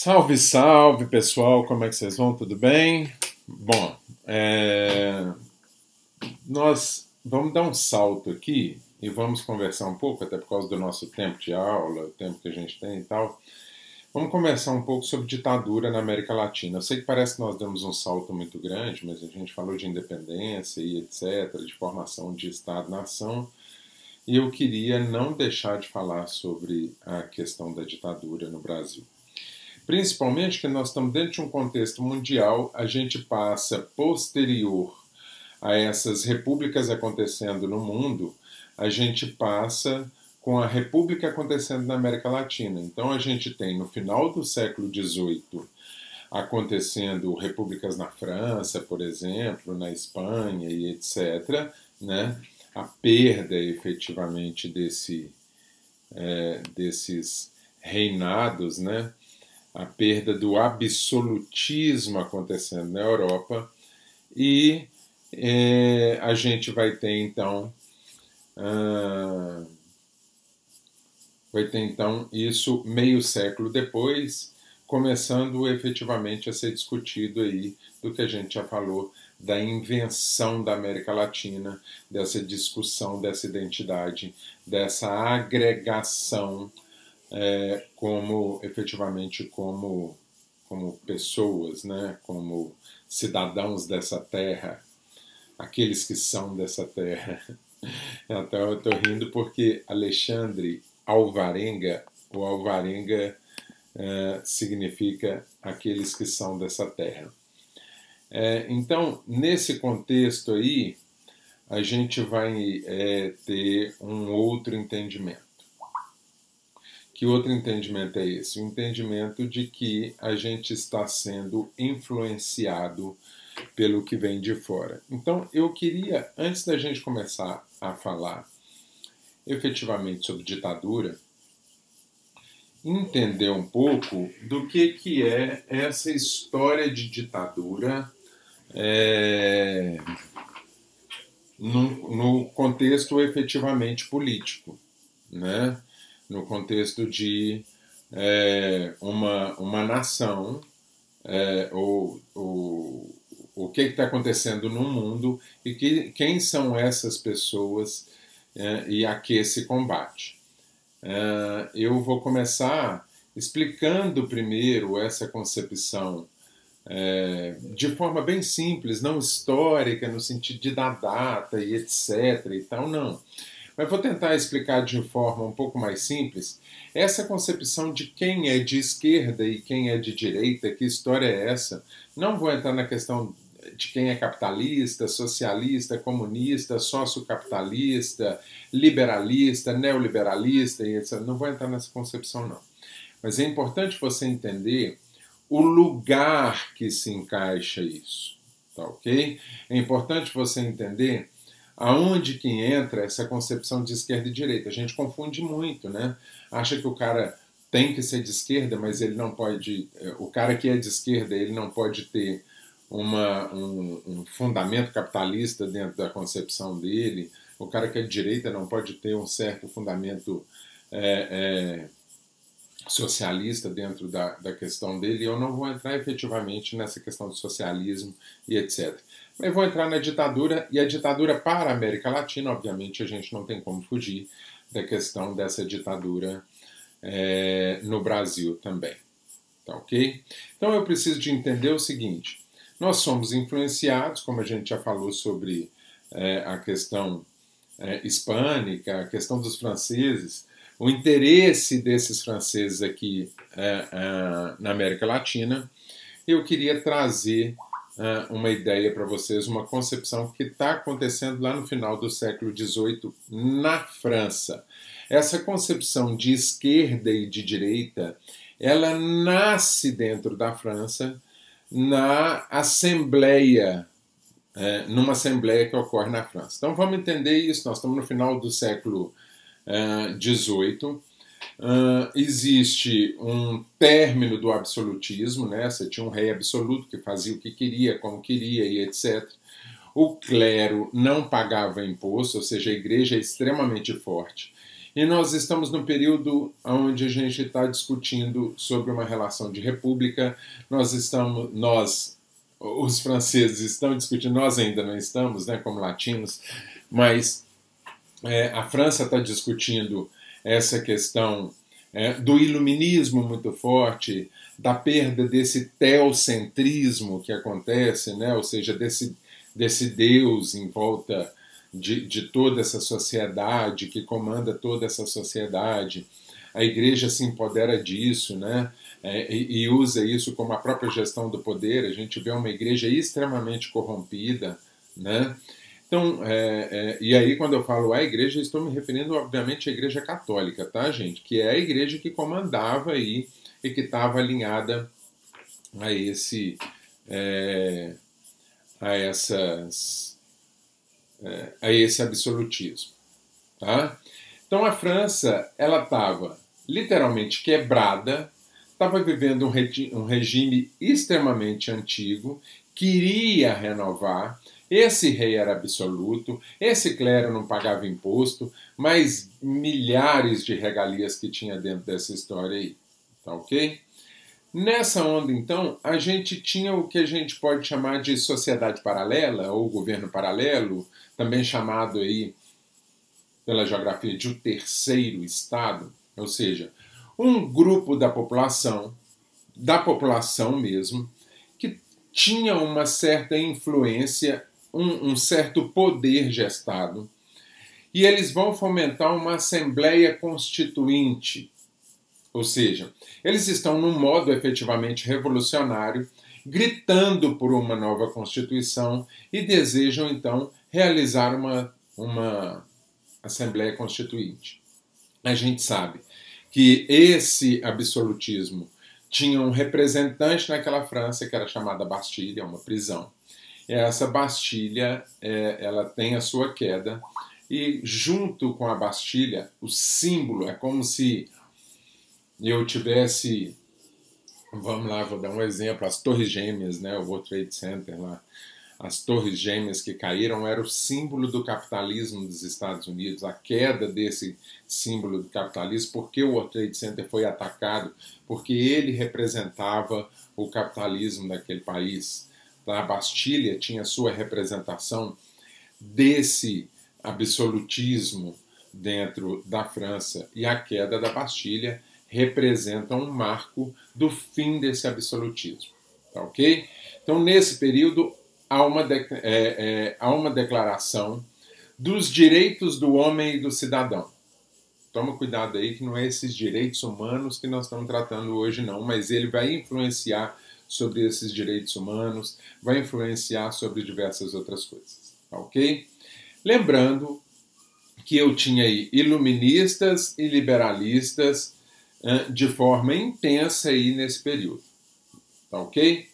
Salve, salve pessoal, como é que vocês vão? Tudo bem? Bom, nós vamos dar um salto aqui e vamos conversar um pouco, até por causa do nosso tempo de aula, o tempo que a gente tem e tal. Vamos conversar um pouco sobre ditadura na América Latina. Eu sei que parece que nós demos um salto muito grande, mas a gente falou de independência e etc., de formação de Estado-nação, e eu queria não deixar de falar sobre a questão da ditadura no Brasil. Principalmente que nós estamos dentro de um contexto mundial, a gente passa posterior a essas repúblicas acontecendo no mundo, a gente passa com a república acontecendo na América Latina. Então a gente tem no final do século XVIII acontecendo repúblicas na França, por exemplo, na Espanha e etc., né? A perda efetivamente desses reinados, né? A perda do absolutismo acontecendo na Europa e a gente vai ter então isso meio século depois, começando efetivamente a ser discutido aí do que a gente já falou da invenção da América Latina, dessa discussão dessa identidade, dessa agregação como efetivamente como pessoas, né, como cidadãos dessa terra, aqueles que são dessa terra. Então eu estou rindo porque Alexandre Alvarenga, o Alvarenga significa aqueles que são dessa terra. Então, nesse contexto aí, a gente vai ter um outro entendimento. Que outro entendimento é esse? O entendimento de que a gente está sendo influenciado pelo que vem de fora. Então, eu queria, antes da gente começar a falar efetivamente sobre ditadura, entender um pouco do que é essa história de ditadura no contexto efetivamente político, né? No contexto de uma nação, o que está acontecendo no mundo e quem são essas pessoas e a que se combate. Eu vou começar explicando primeiro essa concepção de forma bem simples, não histórica, no sentido de dar data e etc. e tal, não. Mas vou tentar explicar de forma um pouco mais simples essa concepção de quem é de esquerda e quem é de direita, que história é essa. Não vou entrar na questão de quem é capitalista, socialista, comunista, sociocapitalista, liberalista, neoliberalista e etc. Não vou entrar nessa concepção, não. Mas é importante você entender o lugar que se encaixa isso, tá ok? É importante você entender aonde que entra essa concepção de esquerda e direita. A gente confunde muito, né? Acha que o cara tem que ser de esquerda, mas ele não pode... O cara que é de esquerda, ele não pode ter um fundamento capitalista dentro da concepção dele. O cara que é de direita não pode ter um certo fundamento socialista dentro da questão dele. Eu não vou entrar efetivamente nessa questão do socialismo e etc. Mas vou entrar na ditadura, e a ditadura para a América Latina, obviamente, a gente não tem como fugir da questão dessa ditadura no Brasil também. Tá ok? Então eu preciso de entender o seguinte: nós somos influenciados, como a gente já falou sobre a questão hispânica, a questão dos franceses, o interesse desses franceses aqui na América Latina. Eu queria trazer uma ideia para vocês, uma concepção que está acontecendo lá no final do século XVIII na França. Essa concepção de esquerda e de direita, ela nasce dentro da França na Assembleia, numa Assembleia que ocorre na França. Então vamos entender isso, nós estamos no final do século XVIII, existe um término do absolutismo, né? Você tinha um rei absoluto que fazia o que queria, como queria e etc. O clero não pagava imposto, ou seja, a igreja é extremamente forte. E nós estamos num período onde a gente está discutindo sobre uma relação de república. Os franceses estão discutindo, nós ainda não estamos, né, como latinos, mas a França está discutindo essa questão do iluminismo muito forte, da perda desse teocentrismo que acontece, né, ou seja, desse Deus em volta de toda essa sociedade, que comanda toda essa sociedade. A igreja se empodera disso, né? E usa isso como a própria gestão do poder. A gente vê uma igreja extremamente corrompida, né? Então, e aí quando eu falo a igreja, estou me referindo obviamente à igreja católica, tá, gente? Que é a igreja que comandava aí e que estava alinhada a esse absolutismo, tá? Então a França, ela estava literalmente quebrada, estava vivendo um regime extremamente antigo, queria renovar. Esse rei era absoluto, esse clero não pagava imposto, mas milhares de regalias que tinha dentro dessa história aí, tá ok? Nessa onda, então, a gente tinha o que a gente pode chamar de sociedade paralela, ou governo paralelo, também chamado aí pela geografia de o terceiro estado, ou seja, um grupo da população mesmo, que tinha uma certa influência, um certo poder gestado, e eles vão fomentar uma assembleia constituinte, ou seja, eles estão num modo efetivamente revolucionário, gritando por uma nova Constituição e desejam, então, realizar uma Assembleia Constituinte. A gente sabe que esse absolutismo tinha um representante naquela França que era chamada Bastilha, uma prisão. E essa Bastilha, ela tem a sua queda, e junto com a Bastilha, o símbolo é como se eu tivesse, vamos lá, vou dar um exemplo, as Torres Gêmeas, né, o World Trade Center lá, as Torres Gêmeas que caíram era o símbolo do capitalismo dos Estados Unidos, a queda desse símbolo do capitalismo, porque o World Trade Center foi atacado, porque ele representava o capitalismo daquele país. A Bastilha tinha sua representação desse absolutismo dentro da França, e a queda da Bastilha representa um marco do fim desse absolutismo. Tá ok? Então, nesse período, há uma declaração dos direitos do homem e do cidadão. Toma cuidado aí que não é esses direitos humanos que nós estamos tratando hoje, não, mas ele vai influenciar sobre esses direitos humanos, vai influenciar sobre diversas outras coisas. Tá ok? Lembrando que eu tinha aí iluministas e liberalistas de forma intensa aí nesse período. Tá ok?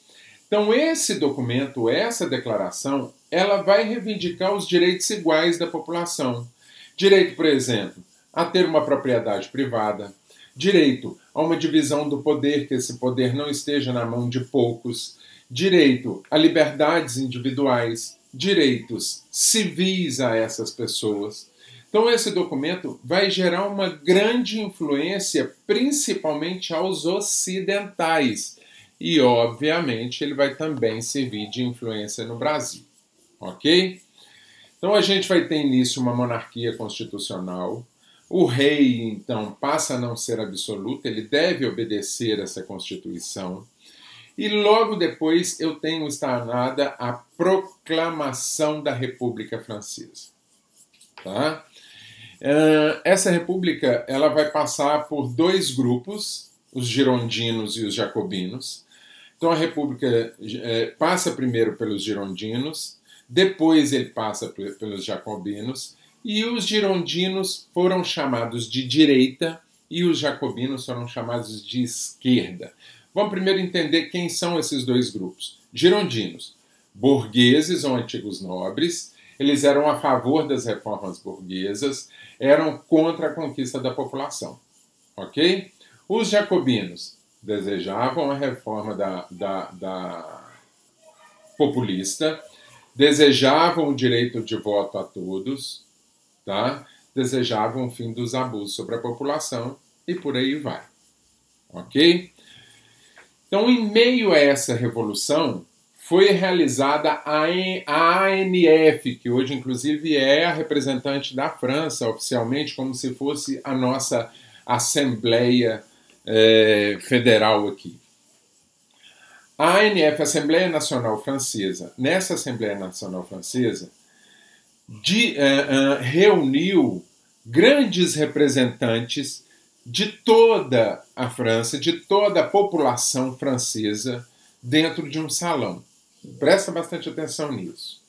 Então esse documento, essa declaração, ela vai reivindicar os direitos iguais da população. Direito, por exemplo, a ter uma propriedade privada, direito a uma divisão do poder, que esse poder não esteja na mão de poucos, direito a liberdades individuais, direitos civis a essas pessoas. Então esse documento vai gerar uma grande influência, principalmente aos ocidentais. E, obviamente, ele vai também servir de influência no Brasil. Ok? Então a gente vai ter início uma monarquia constitucional. O rei, então, passa a não ser absoluto, ele deve obedecer essa Constituição. E logo depois eu tenho instalada a proclamação da República Francesa. Tá? Essa república ela vai passar por dois grupos, os girondinos e os jacobinos. Então a república passa primeiro pelos girondinos, depois ele passa pelos jacobinos, e os girondinos foram chamados de direita e os jacobinos foram chamados de esquerda. Vamos primeiro entender quem são esses dois grupos. Girondinos, burgueses ou antigos nobres, eles eram a favor das reformas burguesas, eram contra a conquista da população. Ok? Os jacobinos desejavam a reforma da populista, desejavam o direito de voto a todos, tá? desejavam o fim dos abusos sobre a população e por aí vai. Ok? Então, em meio a essa revolução, foi realizada a ANF, que hoje, inclusive, é a representante da França, oficialmente, como se fosse a nossa Assembleia Federal aqui. A ANF, Assembleia Nacional Francesa, nessa Assembleia Nacional Francesa, reuniu grandes representantes de toda a França, de toda a população francesa, dentro de um salão. Presta bastante atenção nisso.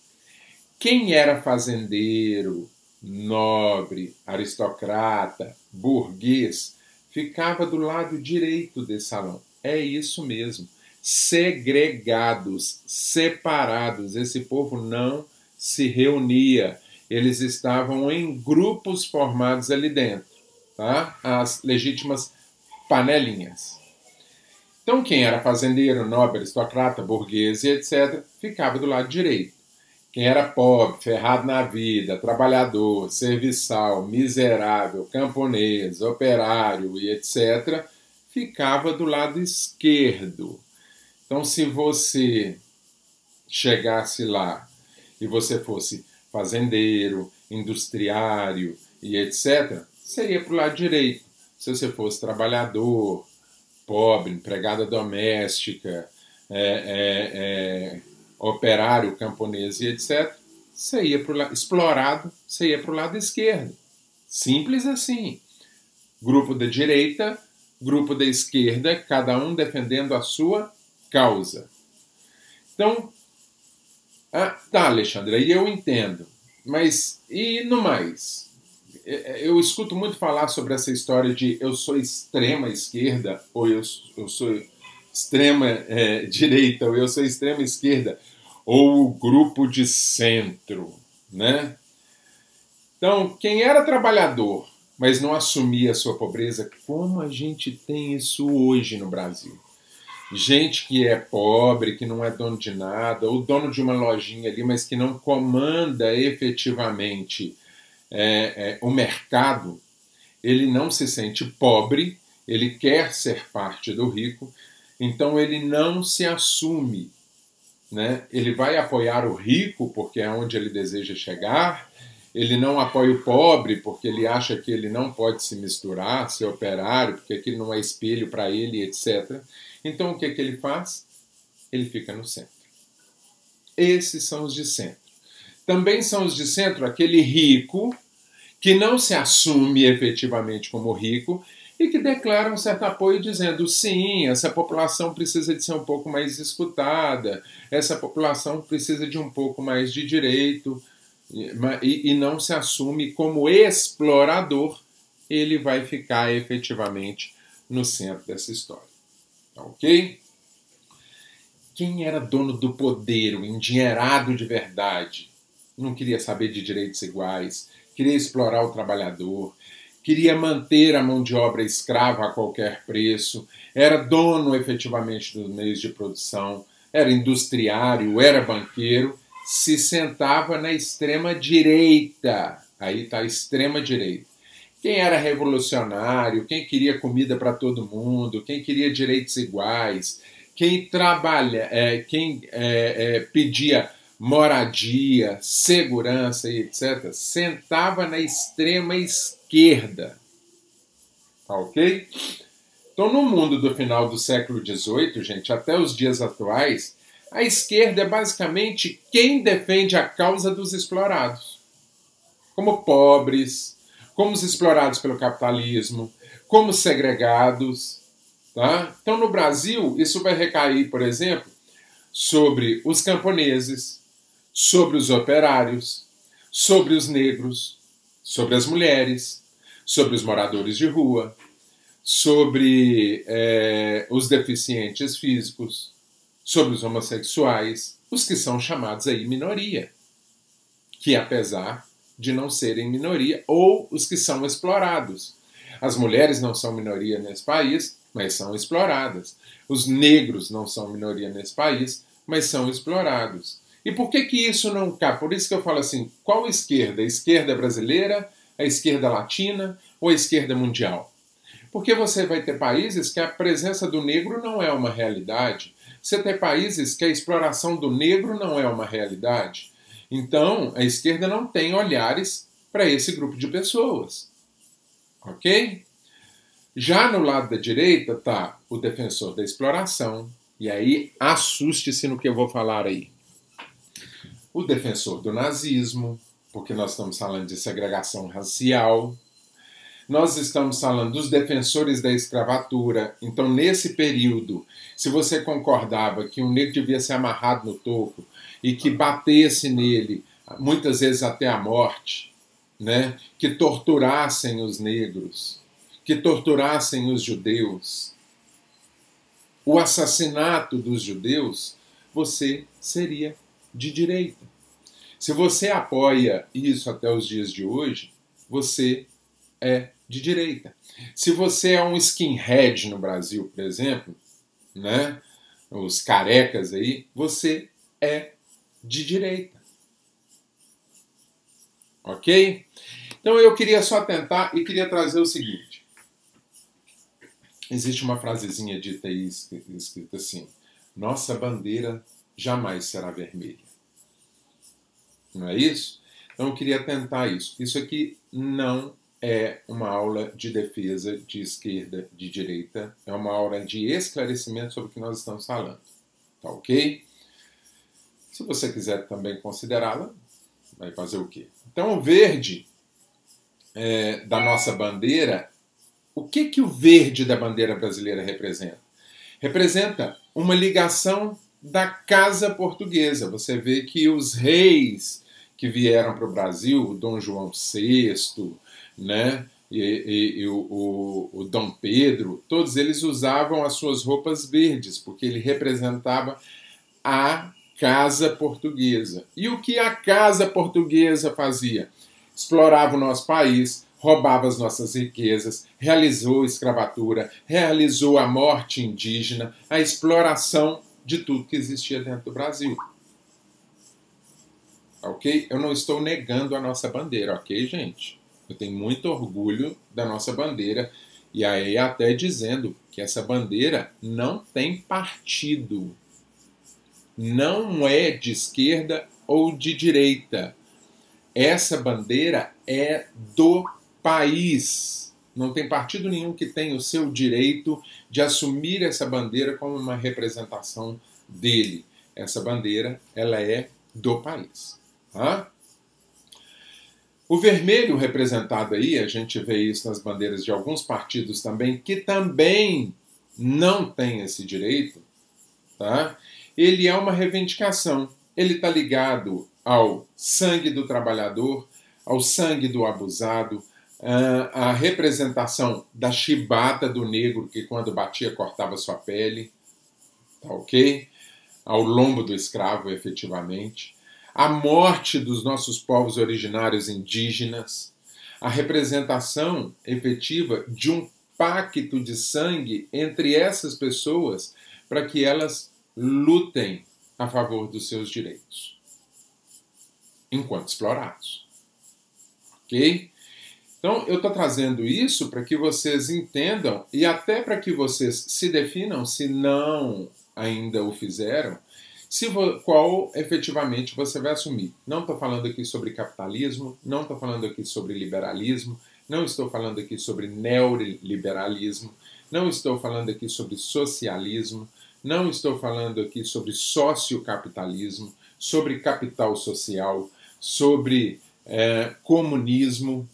Quem era fazendeiro, nobre, aristocrata, burguês, ficava do lado direito desse salão. É isso mesmo. Segregados, separados. Esse povo não se reunia. Eles estavam em grupos formados ali dentro. Tá? As legítimas panelinhas. Então, quem era fazendeiro, nobre, aristocrata, burguês e etc., ficava do lado direito. Quem era pobre, ferrado na vida, trabalhador, serviçal, miserável, camponês, operário e etc., ficava do lado esquerdo. Então, se você chegasse lá e você fosse fazendeiro, industriário e etc., você ia para o lado direito. Se você fosse trabalhador, pobre, empregada doméstica, operário, camponês e etc., você ia para o lado explorado, você ia para o lado esquerdo. Simples assim. Grupo da direita, grupo da esquerda, cada um defendendo a sua causa. Então, tá, Alexandre, aí eu entendo. Mas e no mais? Eu escuto muito falar sobre essa história de eu sou extrema esquerda, ou eu sou extrema direita, ou eu sou extrema esquerda, ou o grupo de centro, né? Então, quem era trabalhador, mas não assumia a sua pobreza, como a gente tem isso hoje no Brasil? Gente que é pobre, que não é dono de nada, ou dono de uma lojinha ali, mas que não comanda efetivamente o mercado, ele não se sente pobre, ele quer ser parte do rico, então ele não se assume, né? Ele vai apoiar o rico porque é onde ele deseja chegar, ele não apoia o pobre porque ele acha que ele não pode se misturar, ser operário, porque aquilo não é espelho para ele, etc. Então o que ele faz? Ele fica no centro. Esses são os de centro. Também são os de centro aquele rico que não se assume efetivamente como rico e que declara um certo apoio dizendo sim, essa população precisa de ser um pouco mais escutada, essa população precisa de um pouco mais de direito e não se assume como explorador, ele vai ficar efetivamente no centro dessa história. Ok? Quem era dono do poder, o endinheirado de verdade, não queria saber de direitos iguais, queria explorar o trabalhador, queria manter a mão de obra escrava a qualquer preço, era dono efetivamente dos meios de produção, era industriário, era banqueiro, se sentava na extrema-direita. Aí está a extrema-direita. Quem era revolucionário, quem queria comida para todo mundo, quem queria direitos iguais, quem pedia moradia, segurança e etc., sentava na extrema esquerda. Tá ok? Então, no mundo do final do século XVIII, gente, até os dias atuais, a esquerda é basicamente quem defende a causa dos explorados. Como pobres, como os explorados pelo capitalismo, como segregados. Tá? Então, no Brasil, isso vai recair, por exemplo, sobre os camponeses, sobre os operários, sobre os negros, sobre as mulheres, sobre os moradores de rua, sobre os deficientes físicos, sobre os homossexuais, os que são chamados aí minoria, que apesar de não serem minoria, ou os que são explorados. As mulheres não são minoria nesse país, mas são exploradas. Os negros não são minoria nesse país, mas são explorados. E por que isso não cai? Por isso que eu falo assim, qual esquerda? A esquerda brasileira, A esquerda latina ou a esquerda mundial? Porque você vai ter países que a presença do negro não é uma realidade. Você tem países que a exploração do negro não é uma realidade. Então, a esquerda não tem olhares para esse grupo de pessoas. Ok? Já no lado da direita está o defensor da exploração. E aí, assuste-se no que eu vou falar aí. O defensor do nazismo, porque nós estamos falando de segregação racial. Nós estamos falando dos defensores da escravatura. Então, nesse período, se você concordava que um negro devia ser amarrado no toco e que batesse nele, muitas vezes até a morte, né? Que torturassem os negros, que torturassem os judeus, o assassinato dos judeus, você seria de direita. Se você apoia isso até os dias de hoje, você é de direita. Se você é um skinhead no Brasil, por exemplo, né, os carecas aí, você é de direita. Ok? Então eu queria só tentar e queria trazer o seguinte. Existe uma frasezinha dita aí, escrita assim: nossa bandeira jamais será vermelha. Não é isso? Então eu queria tentar isso. Isso aqui não é uma aula de defesa de esquerda, de direita. É uma aula de esclarecimento sobre o que nós estamos falando. Tá ok? Se você quiser também considerá-la, vai fazer o quê? Então o verde da nossa bandeira, o que o verde da bandeira brasileira representa? Representa uma ligação da casa portuguesa. Você vê que os reis que vieram para o Brasil, o Dom João VI, né, e o Dom Pedro, todos eles usavam as suas roupas verdes, porque ele representava a casa portuguesa. E o que a casa portuguesa fazia? Explorava o nosso país, roubava as nossas riquezas, realizou a escravatura, realizou a morte indígena, a exploração de tudo que existia dentro do Brasil. Ok? Eu não estou negando a nossa bandeira, ok, gente? Eu tenho muito orgulho da nossa bandeira, e aí até dizendo que essa bandeira não tem partido. Não é de esquerda ou de direita. Essa bandeira é do país. Não tem partido nenhum que tenha o seu direito de assumir essa bandeira como uma representação dele. Essa bandeira, ela é do país. Tá? O vermelho representado aí, a gente vê isso nas bandeiras de alguns partidos também, que também não tem esse direito, tá? Ele é uma reivindicação. Ele está ligado ao sangue do trabalhador, ao sangue do abusado, à representação da chibata do negro, que quando batia cortava sua pele, tá ok? Ao lombo do escravo, efetivamente. A morte dos nossos povos originários indígenas, a representação efetiva de um pacto de sangue entre essas pessoas para que elas lutem a favor dos seus direitos, enquanto explorados. Ok? Então, eu estou trazendo isso para que vocês entendam e até para que vocês se definam, se não ainda o fizeram, qual efetivamente você vai assumir. Não estou falando aqui sobre capitalismo, não estou falando aqui sobre liberalismo, não estou falando aqui sobre neoliberalismo, não estou falando aqui sobre socialismo, não estou falando aqui sobre sociocapitalismo, sobre capital social, sobre comunismo.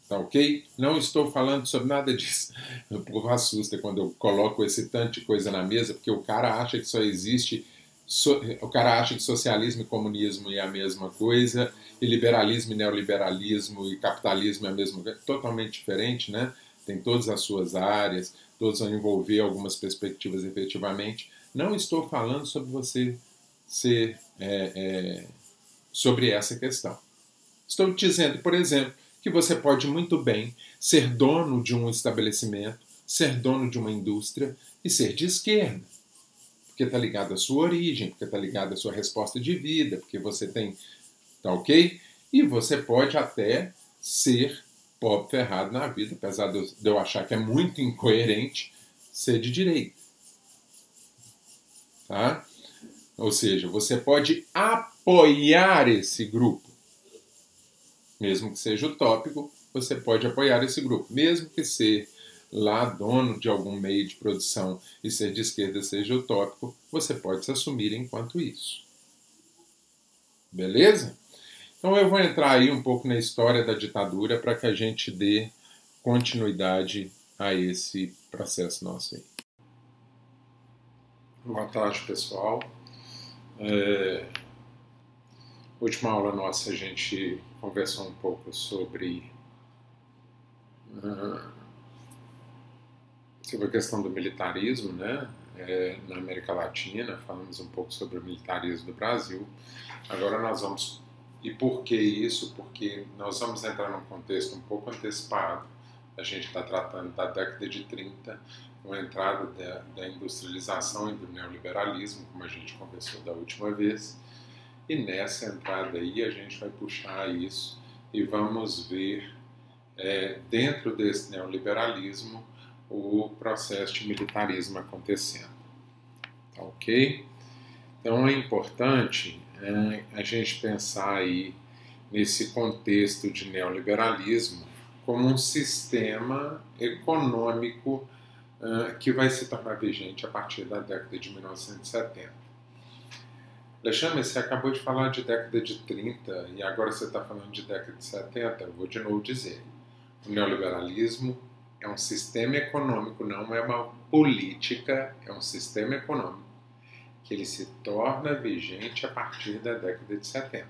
Tá ok? Não estou falando sobre nada disso. O povo assusta quando eu coloco esse tanto de coisa na mesa, porque o cara acha que só existe... O cara acha que socialismo e comunismo é a mesma coisa, e liberalismo e neoliberalismo e capitalismo é a mesma coisa. Totalmente diferente, né? Tem todas as suas áreas, todos vão envolver algumas perspectivas efetivamente. Não estou falando sobre você ser... sobre essa questão. Estou dizendo, por exemplo, que você pode muito bem ser dono de um estabelecimento, ser dono de uma indústria e ser de esquerda. Porque está ligado à sua origem, porque está ligado à sua resposta de vida, porque você tem... Tá ok? E você pode até ser pobre ferrado na vida, apesar de eu achar que é muito incoerente ser de direita. Tá? Ou seja, você pode apoiar esse grupo. Mesmo que seja utópico, você pode apoiar esse grupo. Mesmo que ser lá dono de algum meio de produção e ser de esquerda seja utópico, você pode se assumir enquanto isso. Beleza? Então eu vou entrar aí um pouco na história da ditadura para que a gente dê continuidade a esse processo nosso aí. Boa tarde, pessoal. Última aula nossa a gente conversou um pouco sobre a questão do militarismo, né? Na América Latina, falamos um pouco sobre o militarismo do Brasil. Agora nós vamos... E por que isso? Porque nós vamos entrar num contexto um pouco antecipado. A gente está tratando da década de 30, com a entrada da industrialização e do neoliberalismo, como a gente conversou da última vez. E nessa entrada aí a gente vai puxar isso e vamos ver, dentro desse neoliberalismo, o processo de militarismo acontecendo. Tá ok? Então é importante a gente pensar aí nesse contexto de neoliberalismo como um sistema econômico que vai se tornar vigente a partir da década de 1970. Alexandre, você acabou de falar de década de 30 e agora você está falando de década de 70. Eu vou de novo dizer, o neoliberalismo é um sistema econômico, não é uma política, é um sistema econômico que ele se torna vigente a partir da década de 70.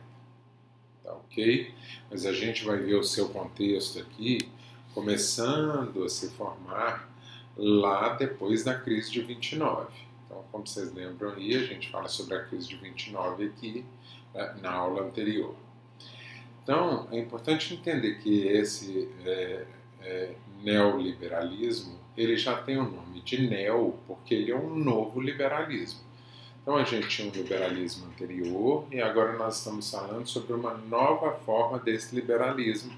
Tá ok? Mas a gente vai ver o seu contexto aqui começando a se formar lá depois da crise de 29. Então, como vocês lembram aí, a gente fala sobre a crise de 29 aqui na aula anterior. Então, é importante entender que esse neoliberalismo, ele já tem o nome de neo, porque ele é um novo liberalismo. Então a gente tinha um liberalismo anterior e agora nós estamos falando sobre uma nova forma desse liberalismo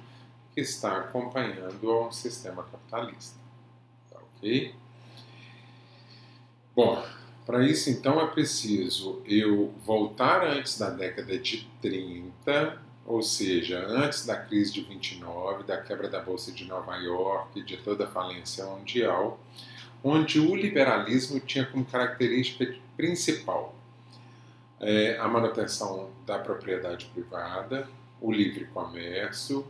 que está acompanhando a um sistema capitalista. Tá ok? Bom, para isso então é preciso eu voltar antes da década de 30, ou seja, antes da crise de 29, da quebra da Bolsa de Nova York, de toda a falência mundial, onde o liberalismo tinha como característica principal a manutenção da propriedade privada, o livre comércio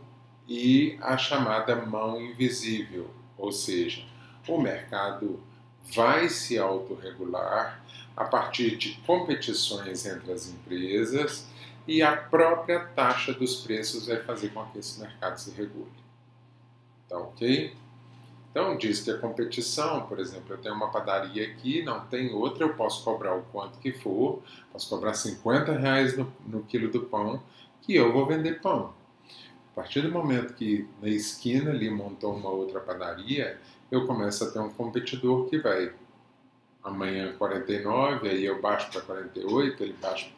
e a chamada mão invisível, ou seja, o mercado vai se autorregular a partir de competições entre as empresas e a própria taxa dos preços vai fazer com que esse mercado se regule. Tá ok? Então diz que a competição, por exemplo, eu tenho uma padaria aqui, não tem outra, eu posso cobrar o quanto que for, posso cobrar R$50 no quilo do pão, que eu vou vender pão. A partir do momento que na esquina ali montou uma outra padaria, eu começo a ter um competidor que vai amanhã 49, aí eu baixo para 48, ele baixa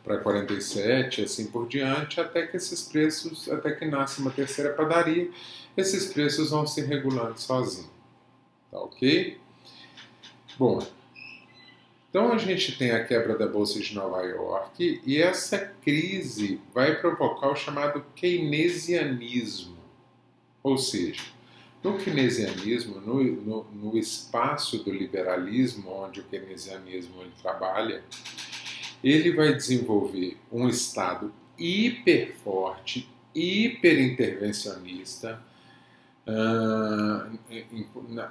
para 47, assim por diante, até que esses preços, até que nasce uma terceira padaria, esses preços vão se regulando sozinhos. Tá ok? Bom, então a gente tem a quebra da Bolsa de Nova York e essa crise vai provocar o chamado keynesianismo. Ou seja, no keynesianismo, no espaço do liberalismo, onde o keynesianismo ele trabalha, ele vai desenvolver um Estado hiper forte, hiper intervencionista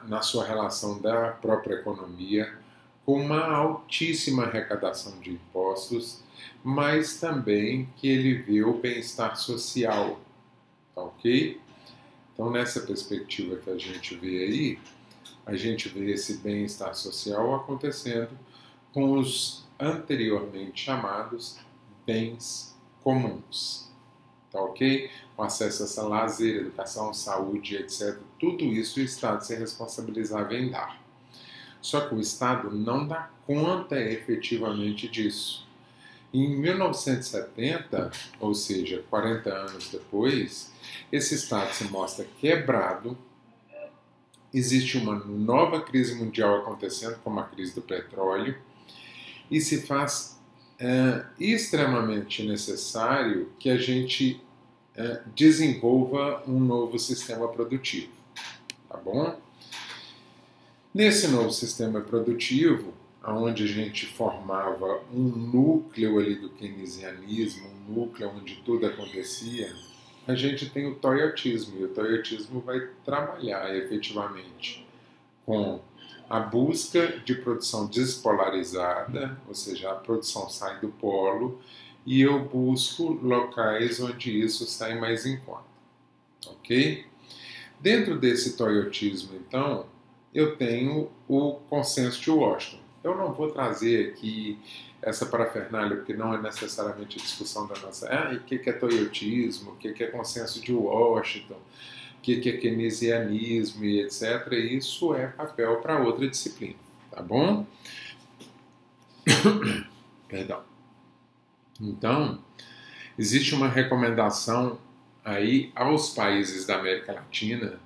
na sua relação da própria economia, com uma altíssima arrecadação de impostos, mas também que ele vê o bem-estar social, tá ok? Então, nessa perspectiva que a gente vê aí, a gente vê esse bem-estar social acontecendo com os anteriormente chamados bens comuns, tá ok? O acesso a lazer, educação, saúde, etc. Tudo isso o Estado se responsabilizava em dar. Só que o Estado não dá conta efetivamente disso. Em 1970, ou seja, 40 anos depois, esse Estado se mostra quebrado, existe uma nova crise mundial acontecendo, como a crise do petróleo, e se faz extremamente necessário que a gente desenvolva um novo sistema produtivo, tá bom? Nesse novo sistema produtivo, onde a gente formava um núcleo ali do keynesianismo, um núcleo onde tudo acontecia, a gente tem o toyotismo, e o toyotismo vai trabalhar efetivamente com a busca de produção despolarizada, ou seja, a produção sai do polo, e eu busco locais onde isso sai mais em conta, ok? Dentro desse toyotismo, então, eu tenho o consenso de Washington. Eu não vou trazer aqui essa parafernália, porque não é necessariamente a discussão da nossa... o que é toyotismo, o que é consenso de Washington, o que é keynesianismo e etc. Isso é papel para outra disciplina, tá bom? Perdão. Então, existe uma recomendação aí aos países da América Latina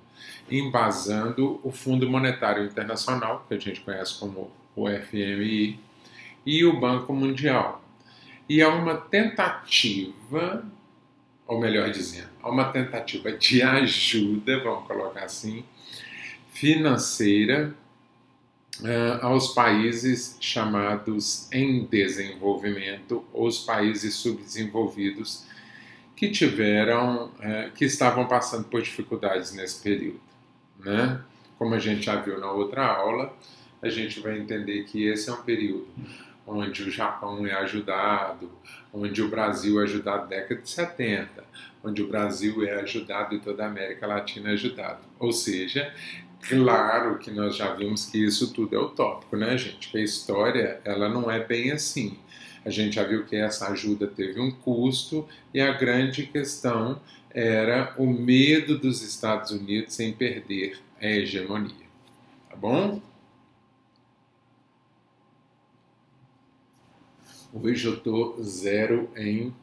embasando o Fundo Monetário Internacional, que a gente conhece como o FMI, e o Banco Mundial. E há uma tentativa, ou melhor dizendo, há uma tentativa de ajuda, vamos colocar assim, financeira aos países chamados em desenvolvimento, ou os países subdesenvolvidos que que estavam passando por dificuldades nesse período, né? Como a gente já viu na outra aula, a gente vai entender que esse é um período onde o Japão é ajudado, onde o Brasil é ajudado na década de 70, onde o Brasil é ajudado e toda a América Latina é ajudado. Ou seja, claro que nós já vimos que isso tudo é utópico, né, gente? Que a história, ela não é bem assim. A gente já viu que essa ajuda teve um custo e a grande questão era o medo dos Estados Unidos em perder a hegemonia. Tá bom? Hoje eu tô zero em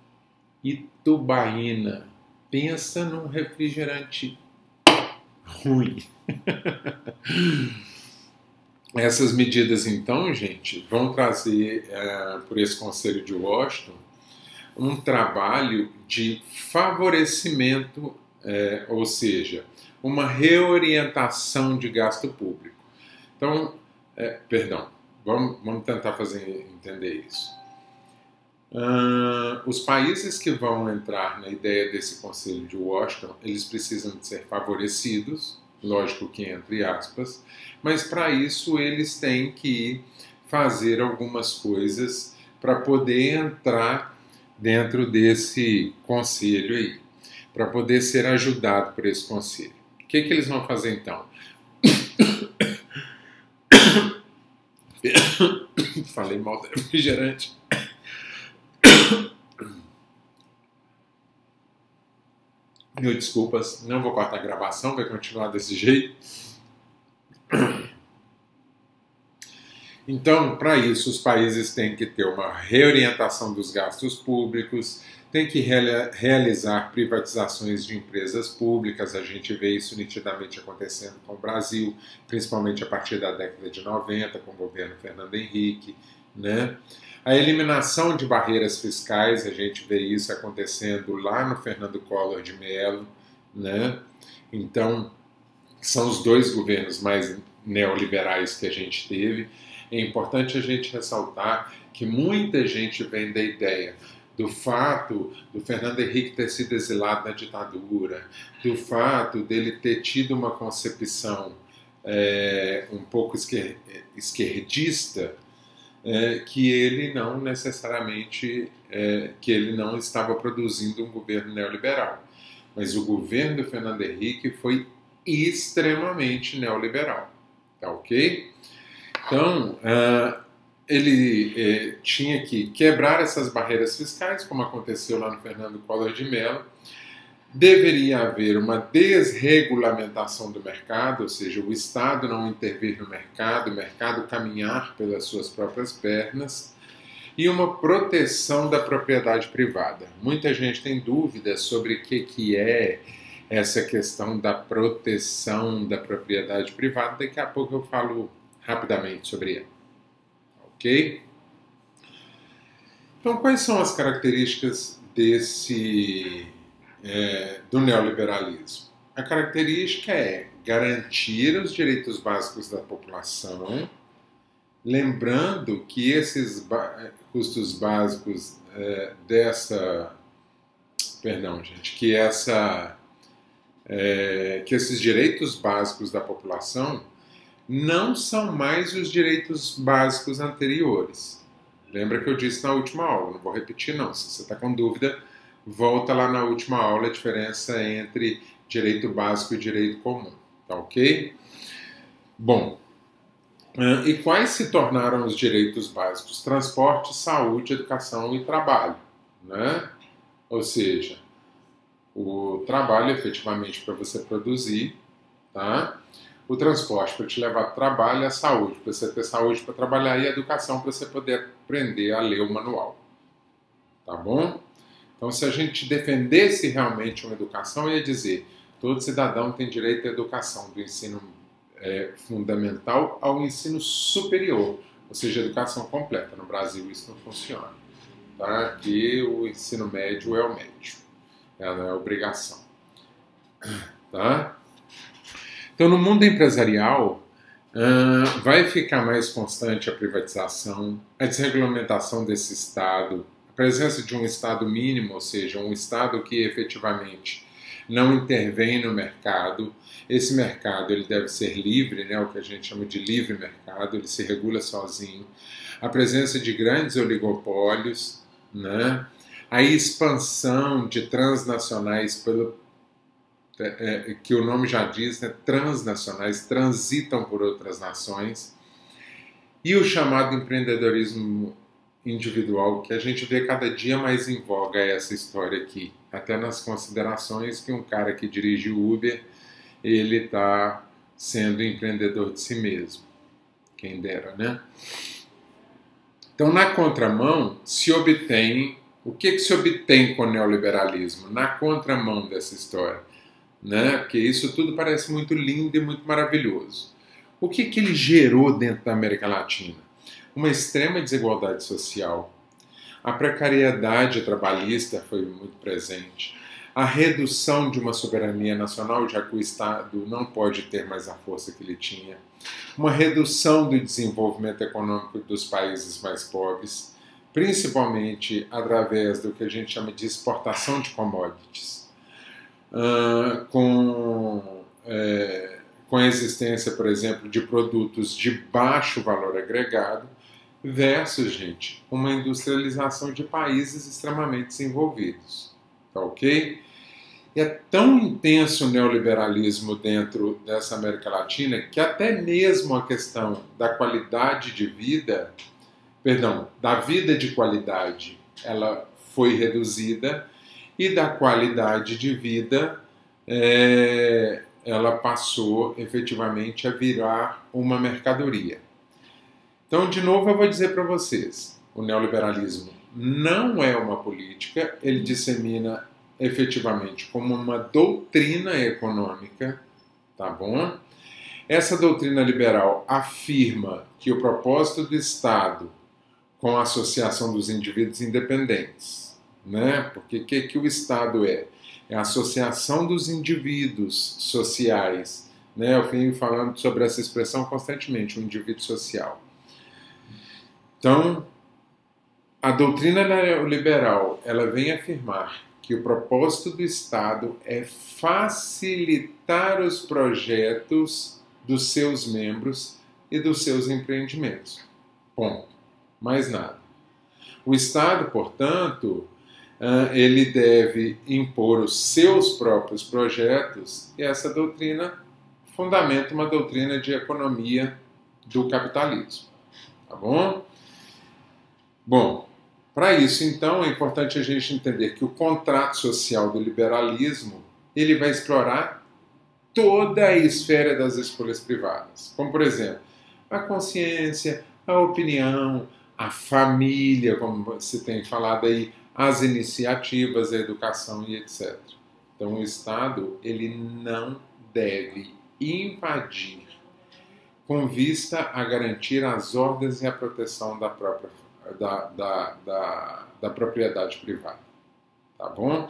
Itubaína. Pensa num refrigerante ruim. Essas medidas, então, gente, vão trazer, por esse Conselho de Washington, um trabalho de favorecimento, ou seja, uma reorientação de gasto público. Então, vamos tentar entender isso. Os países que vão entrar na ideia desse Conselho de Washington, eles precisam de ser favorecidos, lógico que entre aspas, mas para isso eles têm que fazer algumas coisas para poder entrar dentro desse conselho aí, para poder ser ajudado por esse conselho. O que eles vão fazer então? Falei mal do refrigerante. Mil desculpas, não vou cortar a gravação, vai continuar desse jeito. Então, para isso, os países têm que ter uma reorientação dos gastos públicos, têm que realizar privatizações de empresas públicas. A gente vê isso nitidamente acontecendo com o Brasil, principalmente a partir da década de 90, com o governo Fernando Henrique, né? A eliminação de barreiras fiscais, a gente vê isso acontecendo lá no Fernando Collor de Mello, né? Então, são os dois governos mais neoliberais que a gente teve. É importante a gente ressaltar que muita gente vem da ideia do fato do Fernando Henrique ter sido exilado na ditadura, do fato dele ter tido uma concepção um pouco esquerdista, que ele não necessariamente, que ele não estava produzindo um governo neoliberal. Mas o governo do Fernando Henrique foi extremamente neoliberal, tá ok? Então, ele tinha que quebrar essas barreiras fiscais, como aconteceu lá no Fernando Collor de Mello. Deveria haver uma desregulamentação do mercado, ou seja, o Estado não intervir no mercado, o mercado caminhar pelas suas próprias pernas. e uma proteção da propriedade privada. Muita gente tem dúvidas sobre o que é essa questão da proteção da propriedade privada. Daqui a pouco eu falo rapidamente sobre ela. Ok? Então, quais são as características do neoliberalismo? A característica é garantir os direitos básicos da população, lembrando que esses custos básicos que esses direitos básicos da população não são mais os direitos básicos anteriores. Lembra que eu disse na última aula, não vou repetir não. Se você está com dúvida, volta lá na última aula a diferença entre direito básico e direito comum, tá ok? Bom, e quais se tornaram os direitos básicos? Transporte, saúde, educação e trabalho, né? Ou seja, o trabalho efetivamente para você produzir, tá? O transporte para te levar para o trabalho, a saúde, para você ter saúde para trabalhar, e a educação para você poder aprender a ler o manual. Tá bom? Então, se a gente defendesse realmente uma educação, ia dizer: todo cidadão tem direito à educação, do ensino fundamental ao ensino superior, ou seja, educação completa. No Brasil isso não funciona. Tá? Aqui o ensino médio é o médio, não é obrigação. Tá? Então, no mundo empresarial, vai ficar mais constante a privatização, a desregulamentação desse Estado, a presença de um Estado mínimo, ou seja, um Estado que efetivamente não intervém no mercado. Esse mercado ele deve ser livre, né, o que a gente chama de livre mercado, ele se regula sozinho. A presença de grandes oligopólios, né, a expansão de transnacionais que o nome já diz, né, transnacionais, transitam por outras nações, e o chamado empreendedorismo individual, que a gente vê cada dia mais em voga essa história aqui, até nas considerações que um cara que dirige o Uber, ele está sendo empreendedor de si mesmo, quem dera, né? Então, na contramão, o que se obtém com o neoliberalismo? Na contramão dessa história, né? Porque isso tudo parece muito lindo e muito maravilhoso. O que ele gerou dentro da América Latina? Uma extrema desigualdade social, a precariedade trabalhista foi muito presente, a redução de uma soberania nacional, já que o Estado não pode ter mais a força que ele tinha, uma redução do desenvolvimento econômico dos países mais pobres, principalmente através do que a gente chama de exportação de commodities, com a existência, por exemplo, de produtos de baixo valor agregado, versus, gente, uma industrialização de países extremamente desenvolvidos. Tá ok? E é tão intenso o neoliberalismo dentro dessa América Latina que até mesmo a questão da qualidade de vida, da vida de qualidade, ela foi reduzida, e da qualidade de vida ela passou efetivamente a virar uma mercadoria. Então, de novo, eu vou dizer para vocês, o neoliberalismo não é uma política, ele dissemina efetivamente como uma doutrina econômica, tá bom? Essa doutrina liberal afirma que o propósito do Estado com a associação dos indivíduos independentes, né? Porque o que o Estado é? É a associação dos indivíduos sociais, né? Eu venho falando sobre essa expressão constantemente, o indivíduo social. Então, a doutrina neoliberal, ela vem afirmar que o propósito do Estado é facilitar os projetos dos seus membros e dos seus empreendimentos. Ponto. Mais nada. O Estado, portanto, ele deve impor os seus próprios projetos, e essa doutrina fundamenta uma doutrina de economia do capitalismo. Tá bom? Bom, para isso, então, é importante a gente entender que o contrato social do liberalismo ele vai explorar toda a esfera das escolhas privadas, como, por exemplo, a consciência, a opinião, a família, como se tem falado aí, as iniciativas, a educação e etc. Então o Estado ele não deve invadir com vista a garantir as ordens e a proteção da própria da propriedade privada. Tá bom?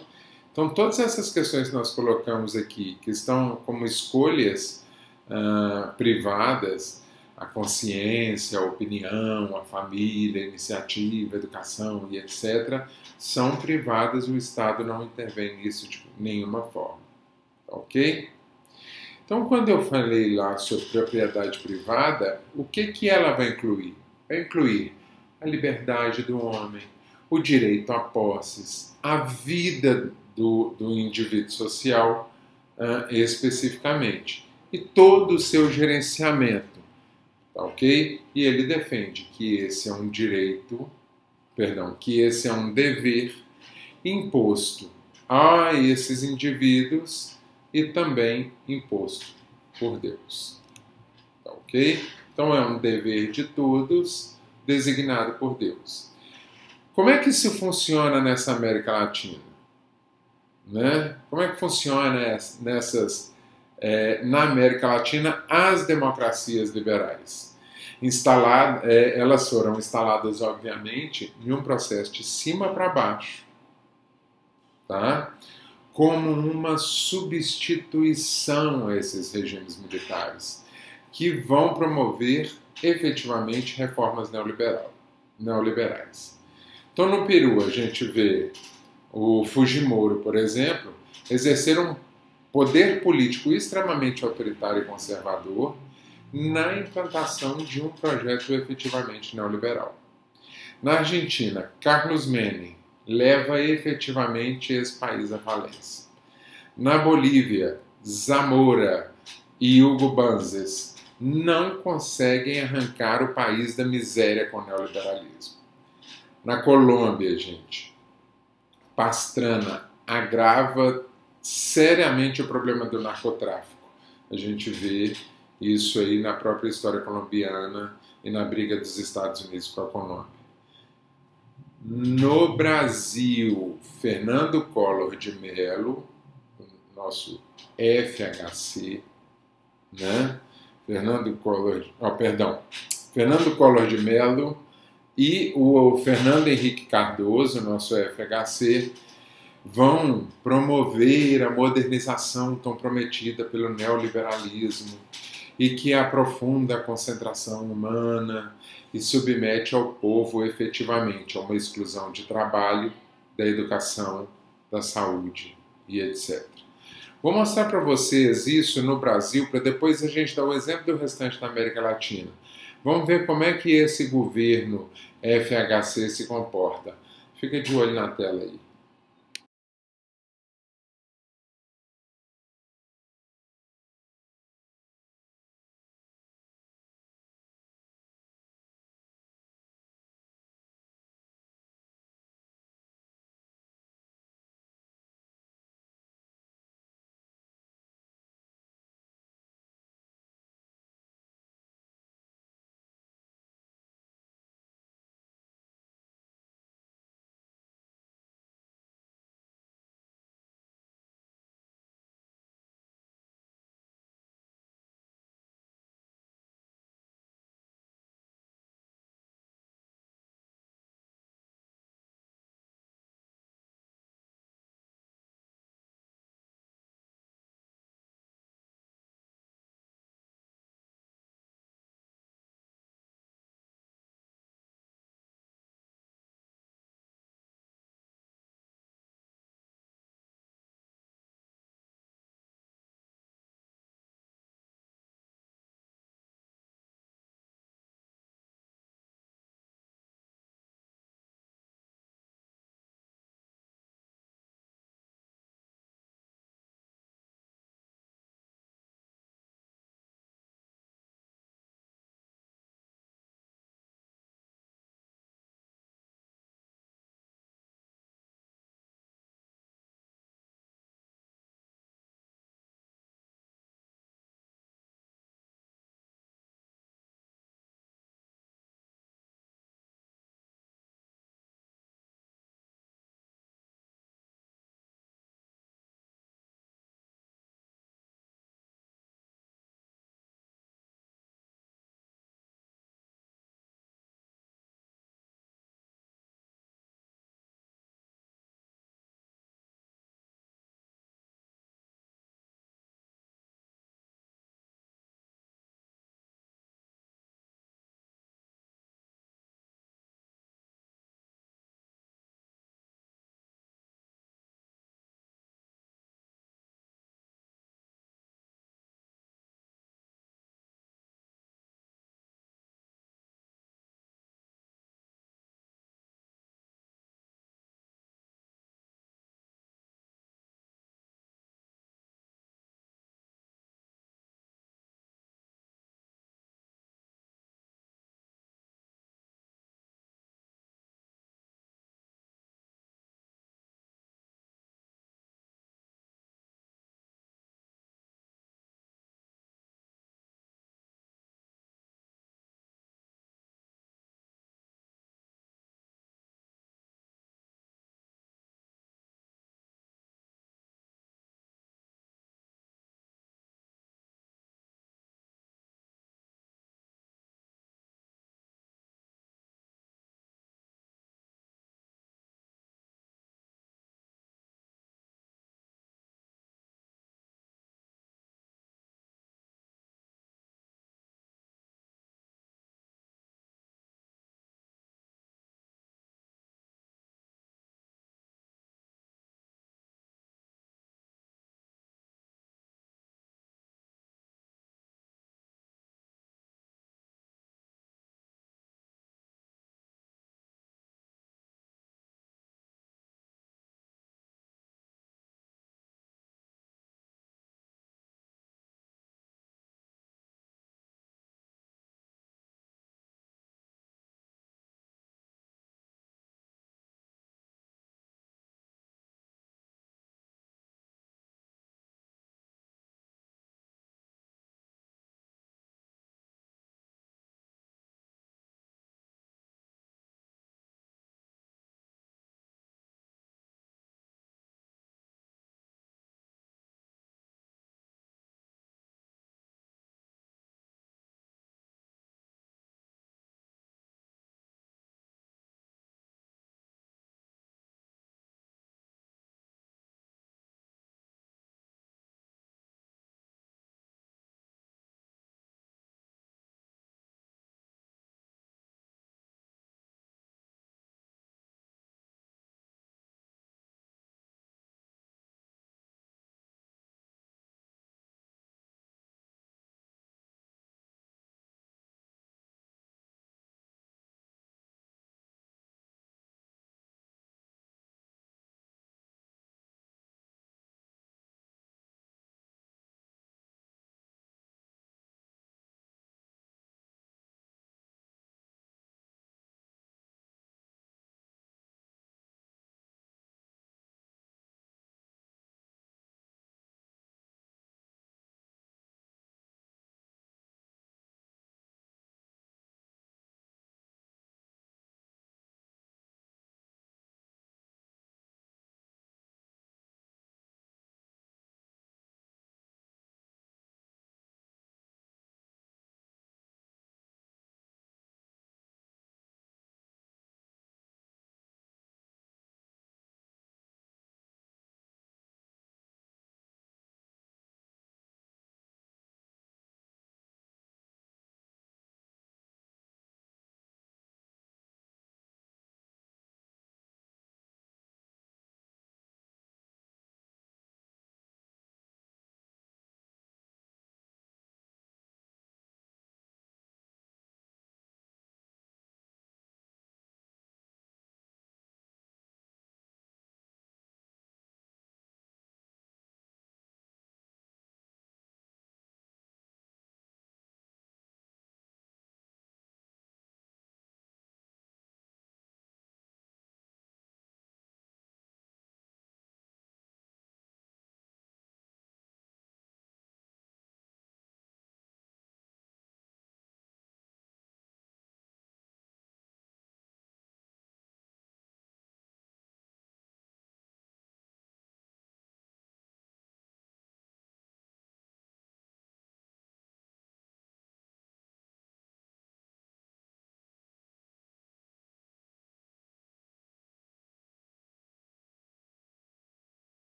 Então todas essas questões que nós colocamos aqui, que estão como escolhas privadas, a consciência, a opinião, a família, a iniciativa, a educação e etc., são privadas, o Estado não intervém nisso de nenhuma forma. Ok? Então, quando eu falei lá sobre propriedade privada, o que ela vai incluir? Vai incluir a liberdade do homem, o direito a posses, a vida do indivíduo social, especificamente, e todo o seu gerenciamento. Ok? E ele defende que esse é um direito, que esse é um dever imposto a esses indivíduos e também imposto por Deus. Ok? Então é um dever de todos, designado por Deus. Como é que isso funciona nessa América Latina? Né? Como é que funciona na América Latina as democracias liberais? Elas foram instaladas, obviamente, em um processo de cima para baixo, tá? Como uma substituição a esses regimes militares, que vão promover efetivamente reformas neoliberais. Então, no Peru, a gente vê o Fujimori, por exemplo, exercer um poder político extremamente autoritário e conservador na implantação de um projeto efetivamente neoliberal. Na Argentina, Carlos Menem leva efetivamente esse país à falência. Na Bolívia, Zamora e Hugo Banzes não conseguem arrancar o país da miséria com o neoliberalismo. Na Colômbia, gente, Pastrana agrava seriamente o problema do narcotráfico. A gente vê isso aí na própria história colombiana e na briga dos Estados Unidos com a Colômbia. No Brasil, Fernando Collor de Mello, nosso FHC, né? Fernando Collor de Mello e o Fernando Henrique Cardoso, nosso FHC, vão promover a modernização tão prometida pelo neoliberalismo e que aprofunda a concentração humana e submete ao povo efetivamente a uma exclusão de trabalho, da educação, da saúde e etc. Vou mostrar para vocês isso no Brasil, para depois a gente dar o exemplo do restante da América Latina. Vamos ver como é que esse governo FHC se comporta. Fica de olho na tela aí.